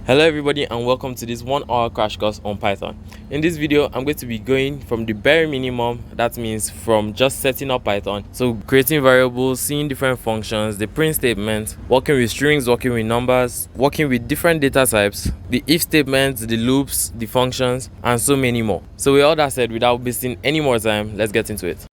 Hello everybody and welcome to this 1 hour crash course on Python. In this video, I'm going to be going from the bare minimum, that means from just setting up Python, so creating variables, seeing different functions, the print statement, working with strings, working with numbers, working with different data types, the if statements, the loops, the functions, and so many more. So with all that said, without wasting any more time, let's get into it.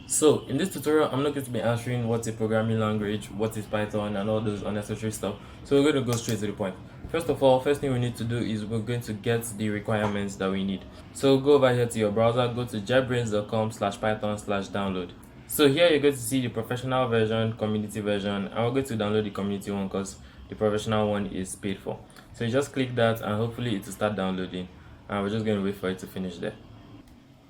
So in this tutorial, I'm not going to be answering what's a programming language, what is Python, and all those unnecessary stuff. So we're going to go straight to the point. First of all, first thing we need to do is we're going to get the requirements that we need. So go over here to your browser, go to jetbrains.com/python/download. So here you're going to see the professional version, community version, and we're going to download the community one because the professional one is paid for. So you just click that and hopefully it will start downloading, and we're just going to wait for it to finish there.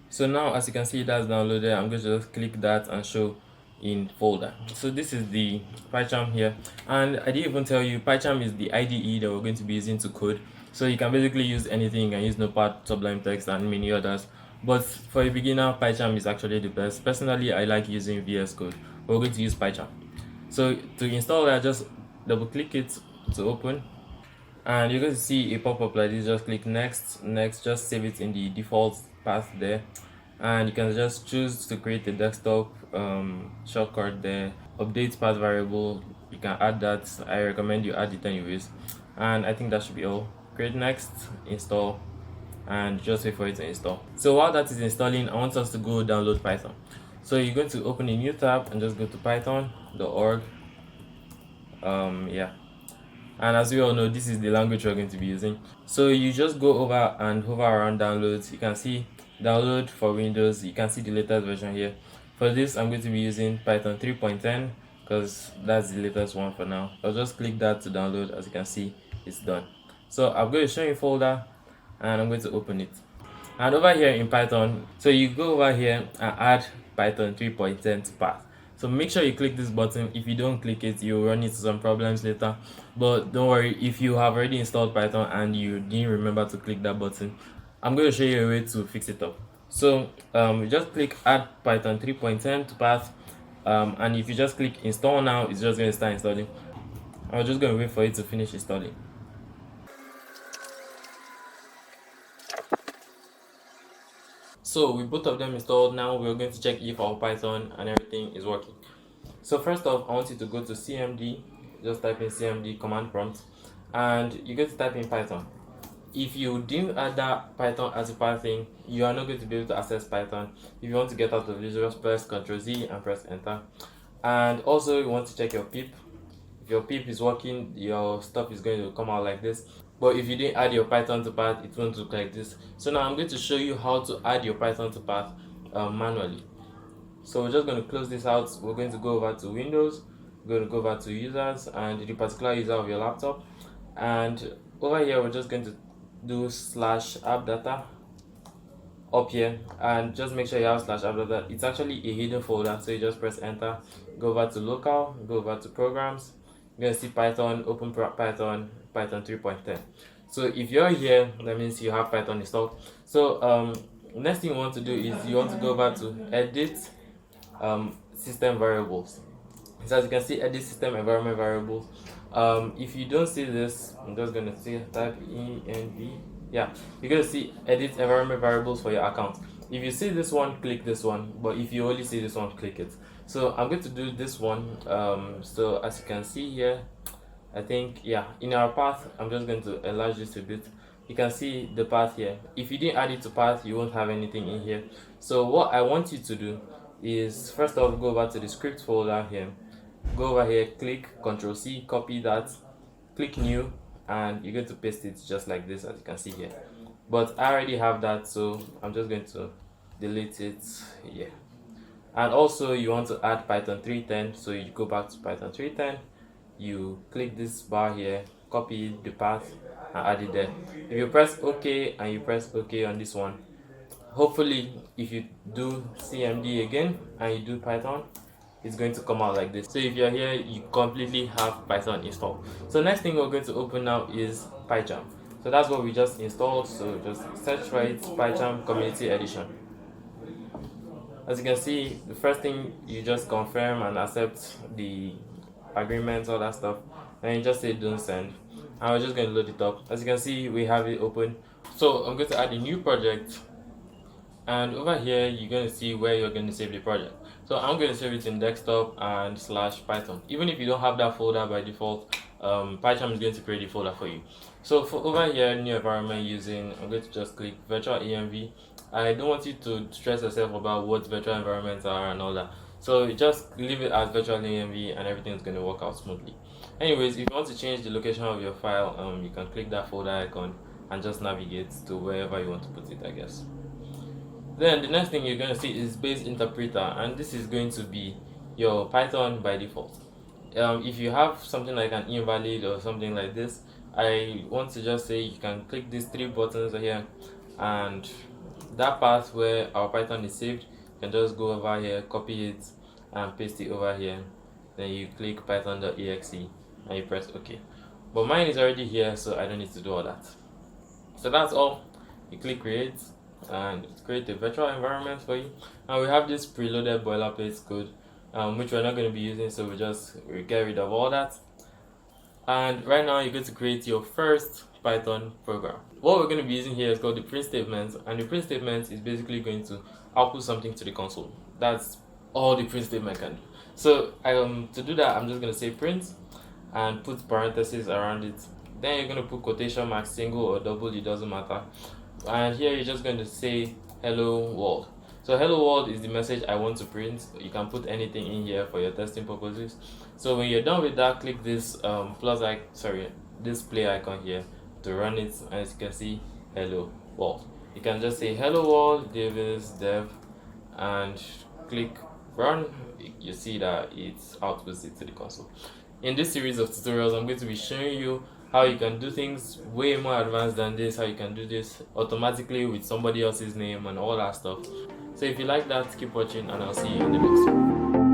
So now, as you can see, that's downloaded. I'm going to just click that and show in folder. So this is the PyCharm here, and I didn't even tell you PyCharm is the IDE that we're going to be using to code. So you can basically use anything. You can use Notepad, Sublime Text, and many others. But for a beginner, PyCharm is actually the best. Personally, I like using VS Code. We're going to use PyCharm. So to install that, just double click it to open, and you're going to see a pop-up like this. Just click next, just save it in the default path there, and you can just choose to create a desktop shortcut there, update path variable. You can add that. I recommend you add it anyways, and I think that should be all. Create next, install, and just wait for it to install. So while that is installing, I want us to go download Python. So you're going to open a new tab and just go to python.org. And as we all know, this is the language we're going to be using. So you just go over and hover around downloads. You can see download for Windows. You can see the latest version here. For this, I'm going to be using Python 3.10 because that's the latest one for now. I'll just click that to download. As you can see, it's done. So I'm going to show you folder and I'm going to open it. And over here in Python, so you go over here and add Python 3.10 to path. So make sure you click this button. If you don't click it, you'll run into some problems later. But don't worry, if you have already installed Python and you didn't remember to click that button, I'm going to show you a way to fix it up. So you just click add Python 3.10 to path, and if you just click install now, it's just going to start installing. I'm just going to wait for it to finish installing. So with both of them installed, now we're going to check if our Python and everything is working. So first off, I want you to go to CMD, just type in CMD command prompt, and you're going to type in Python. If you didn't add that Python as a part thing, you are not going to be able to access Python. If you want to get out of this, just press Ctrl+Z and press enter. And also you want to check your pip. If your pip is working, your stuff is going to come out like this. But if you didn't add your Python to path, it won't look like this. So now I'm going to show you how to add your Python to path manually. So we're just going to close this out. We're going to go over to Windows. We're going to go over to users and the particular user of your laptop. And over here, we're just going to do /appdata up here, and just make sure you have /appdata. It's actually a hidden folder, so you just press enter. Go over to local, go over to programs. You're going to see Python, open Python 3.10. So if you're here, that means you have Python installed. So next thing you want to do is you want to go over to edit system variables. So as you can see, edit system environment variables. If you don't see this, I'm just going to say type env. Yeah, you're going to see edit environment variables for your account. If you see this one, click this one, but if you only see this one, click it. So I'm going to do this one. So as you can see here, I think, yeah, in our path, I'm just going to enlarge this a bit. You can see the path here. If you didn't add it to path, you won't have anything in here. So what I want you to do is, first off, go over to the script folder here. Go over here, click Ctrl+C, copy that, click new, and you're going to paste it just like this, as you can see here. But I already have that, so I'm just going to delete it here. And also you want to add Python 3.10, so you go back to Python 3.10, you click this bar here, copy the path and add it there. If you press OK and you press OK on this one, hopefully if you do CMD again and you do Python, it's going to come out like this. So if you're here, you completely have Python installed. So next thing we're going to open now is PyCharm. So that's what we just installed. So just search for it, PyCharm Community Edition. As you can see, the first thing you just confirm and accept the agreement, all that stuff, and you just say don't send. And we're just going to load it up. As you can see, we have it open. So I'm going to add a new project, and over here you're going to see where you're going to save the project. So I'm going to save it in desktop and /python. Even if you don't have that folder by default, PyCharm is going to create a folder for you. So for over here, new environment using, I'm going to just click virtual env. I don't want you to stress yourself about what virtual environments are and all that. So just leave it as virtual env and everything is going to work out smoothly. Anyways, if you want to change the location of your file, you can click that folder icon and just navigate to wherever you want to put it, I guess. Then the next thing you're going to see is base interpreter, and this is going to be your Python by default. If you have something like an invalid or something like this, I want to just say you can click these three buttons here, and that path where our Python is saved, you can just go over here, copy it and paste it over here. Then you click python.exe and you press OK. But mine is already here, so I don't need to do all that. So that's all. You click create and create a virtual environment for you, and we have this preloaded boilerplate code, which we're not going to be using, so we get rid of all that. And right now you're going to create your first Python program. What we're going to be using here is called the print statement, and the print statement is basically going to output something to the console. That's all the print statement can do. So to do that, I'm just going to say print and put parentheses around it. Then you're going to put quotation marks, single or double, it doesn't matter. And here you're just going to say hello world. So hello world is the message I want to print. You can put anything in here for your testing purposes. So when you're done with that, click this this play icon here to run it. As you can see, hello world. You can just say hello world Davis dev and click run. You see that it outputs it to the console. In this series of tutorials, I'm going to be showing you how you can do things way more advanced than this, how you can do this automatically with somebody else's name and all that stuff. So if you like that, keep watching and I'll see you in the next one.